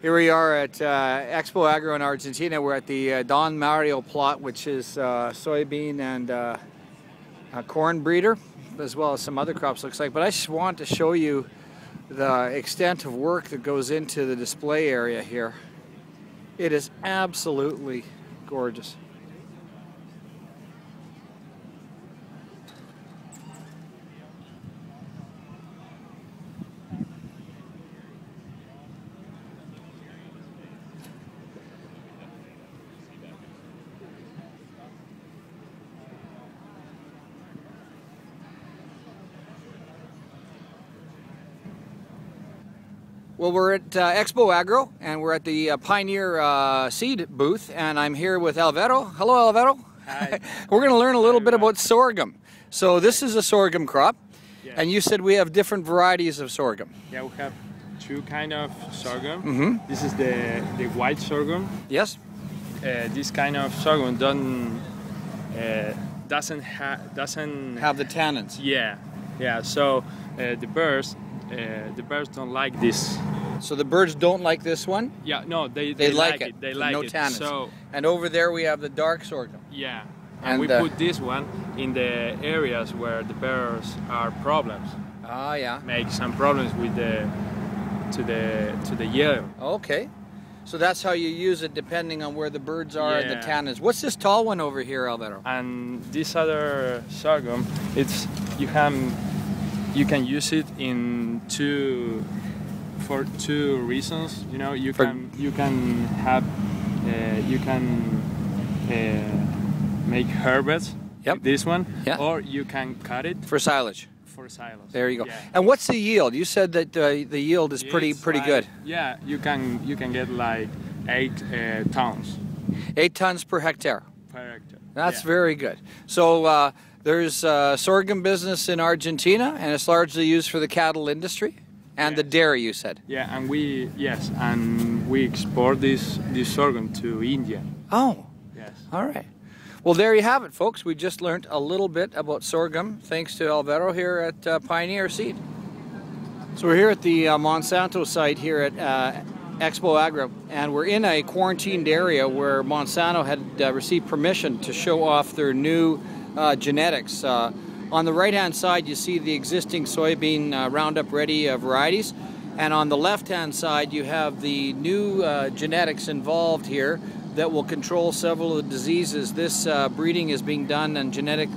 Here we are at Expoagro in Argentina. We're at the Don Mario plot, which is soybean and a corn breeder, as well as some other crops, looks like. But I just want to show you the extent of work that goes into the display area here. It is absolutely gorgeous. Well, we're at Expoagro, and we're at the Pioneer seed booth, and I'm here with Alvaro. Hello, Alvaro. Hi. We're going to learn a little bit about sorghum. So this is a sorghum crop, and you said we have different varieties of sorghum. Yeah, we have two kind of sorghum. Mm-hmm. This is the white sorghum. Yes. This kind of sorghum doesn't have the tannins. Yeah. So the birds don't like this. So the birds don't like this one? Yeah, no, they like it. They like no it. Tannins. So, and over there we have the dark sorghum. Yeah, and we put this one in the areas where the birds are problems. Ah, yeah. Make some problems with the yield. Okay. So that's how you use it, depending on where the birds are and the Yeah. tannins. What's this tall one over here, Alvaro? And this other sorghum, you can use it for two reasons. You know, you can make herbs. Yep. Like this one. Yeah. Or you can cut it For silage. for silos. There you go. Yeah. And what's the yield? You said that the yield is pretty It's good. Yeah, you can get like 8 tons 8 tons per hectare. per hectare. That's Yeah. very good. So there's sorghum business in Argentina, and it's largely used for the cattle industry and the dairy, you said. Yeah, and we export this sorghum to India. Oh, Yes. all right. Well, there you have it, folks. We just learned a little bit about sorghum thanks to Alvaro here at Pioneer Seed. So we're here at the Monsanto site here at Expoagro, and we're in a quarantined area where Monsanto had received permission to show off their new genetics. On the right-hand side, you see the existing soybean Roundup Ready varieties, and on the left-hand side, you have the new genetics involved here that will control several of the diseases. This breeding is being done and genetic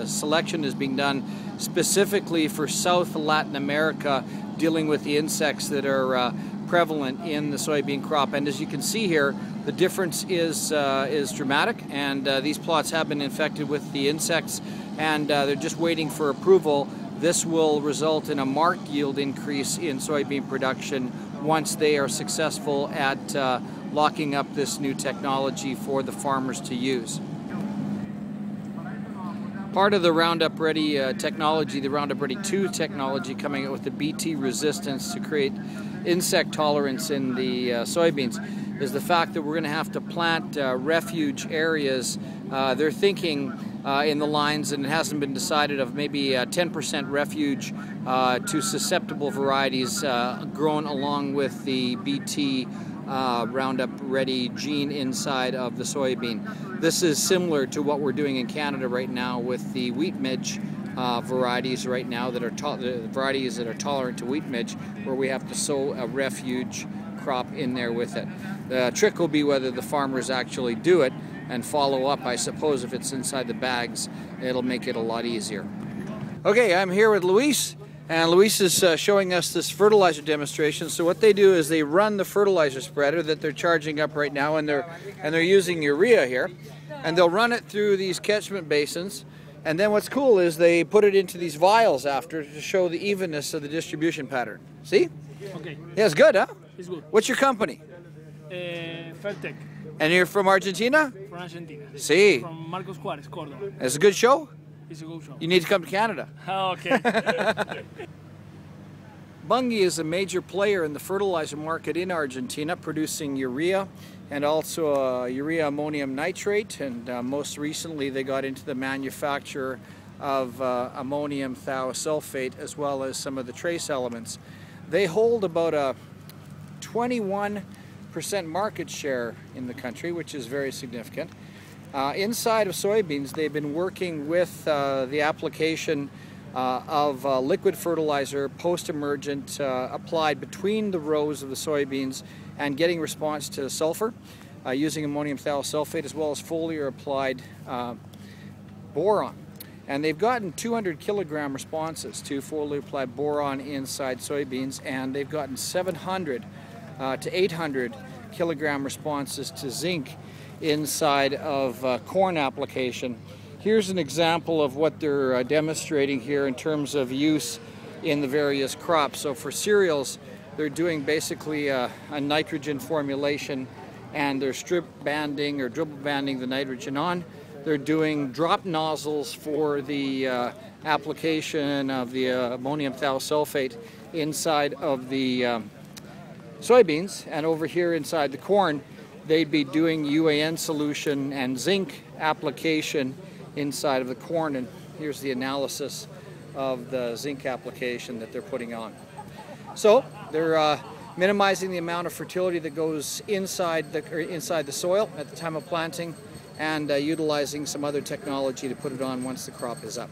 selection is being done specifically for South Latin America, dealing with the insects that are prevalent in the soybean crop. And as you can see here, the difference is dramatic, and these plots have been infected with the insects, and they're just waiting for approval. This will result in a marked yield increase in soybean production once they are successful at locking up this new technology for the farmers to use. Part of the Roundup Ready technology, the Roundup Ready 2 technology, coming out with the BT resistance to create insect tolerance in the soybeans, is the fact that we're going to have to plant refuge areas. They're thinking in the lines, and it hasn't been decided, of maybe 10% refuge to susceptible varieties grown along with the BT Roundup Ready gene inside of the soybean. This is similar to what we're doing in Canada right now with the wheat midge varieties right now that are varieties that are tolerant to wheat midge, where we have to sow a refuge crop in there with it. The trick will be whether the farmers actually do it and follow up. I suppose if it's inside the bags, it'll make it a lot easier. Okay, I'm here with Luis, and Luis is showing us this fertilizer demonstration. So what they do is they run the fertilizer spreader that they're charging up right now, and they're using urea here, and they'll run it through these catchment basins. And then what's cool is they put it into these vials after to show the evenness of the distribution pattern. See? Okay. Yeah, it's good, huh? It's good. What's your company? Feltec, And you're from Argentina? from Argentina. See. From Marcos Juárez, Córdoba. It's a good show? It's a good show. You need to come to Canada. Okay. Bunge is a major player in the fertilizer market in Argentina, producing urea and also urea ammonium nitrate, and most recently they got into the manufacture of ammonium thiosulfate, as well as some of the trace elements. They hold about a 21 30% market share in the country, which is very significant. Inside of soybeans, they've been working with the application of liquid fertilizer post-emergent applied between the rows of the soybeans and getting response to sulfur using ammonium thiosulfate, as well as foliar applied boron. And they've gotten 200 kilogram responses to foliar applied boron inside soybeans, and they've gotten 700 to 800 kilogram responses to zinc inside of corn application. Here's an example of what they're demonstrating here in terms of use in the various crops. So for cereals, they're doing basically a nitrogen formulation, and they're strip banding or dribble banding the nitrogen on. They're doing drop nozzles for the application of the ammonium thiosulfate inside of the soybeans, and over here inside the corn, they'd be doing UAN solution and zinc application inside of the corn. And here's the analysis of the zinc application that they're putting on. So they're minimizing the amount of fertility that goes inside the soil at the time of planting, and utilizing some other technology to put it on once the crop is up.